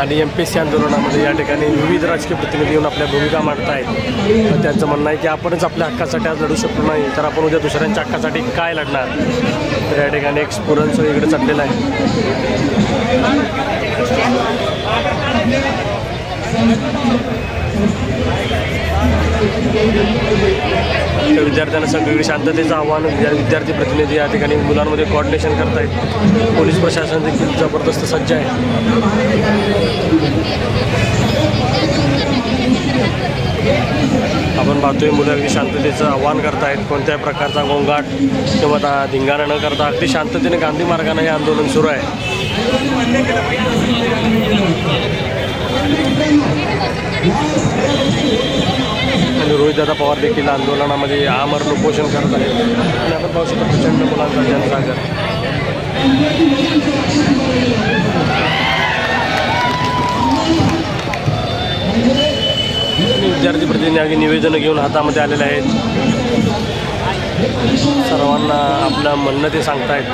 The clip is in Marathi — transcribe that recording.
आणि MPSC आंदोलनामध्ये या ठिकाणी विविध राजकीय प्रतिनिधी येऊन आपल्या भूमिका मांडत आहेत। त्यांचं म्हणणं आहे की आपणच आपल्या हक्कासाठी आज लढू शकलो नाही तर आपण उद्या दुसऱ्यांच्या हक्कासाठी काय लढणार। तर या ठिकाणी एक स्फुरणसह इकडे चाललेलं आहे। विद्यार्थ्यांना सगळीकडे शांततेचं आव्हान विद्यार्थी प्रतिनिधी या ठिकाणी मुलांमध्ये कोऑर्डिनेशन करत आहेत। पोलीस प्रशासन देखील जबरदस्त सज्ज आहे। आपण पाहतोय मुलं अगदी शांततेचं आव्हान करतायत, कोणत्याही प्रकारचा गोंगाट किंवा धिंगाणा न करता अगदी शांततेने गांधी मार्गाने हे आंदोलन सुरू आहे। आणि रोहितदादा पवार देखील आंदोलनामध्ये आमरण उपोषण करत आहेत। आणि आपण पाहू शकतो प्रचंड मुलांचा जनसागर। विद्यार्थी प्रतिनिधी निवेदन घेऊन हातामध्ये आलेले आहेत, सर्वांना आपलं म्हणणं ते सांगतायत।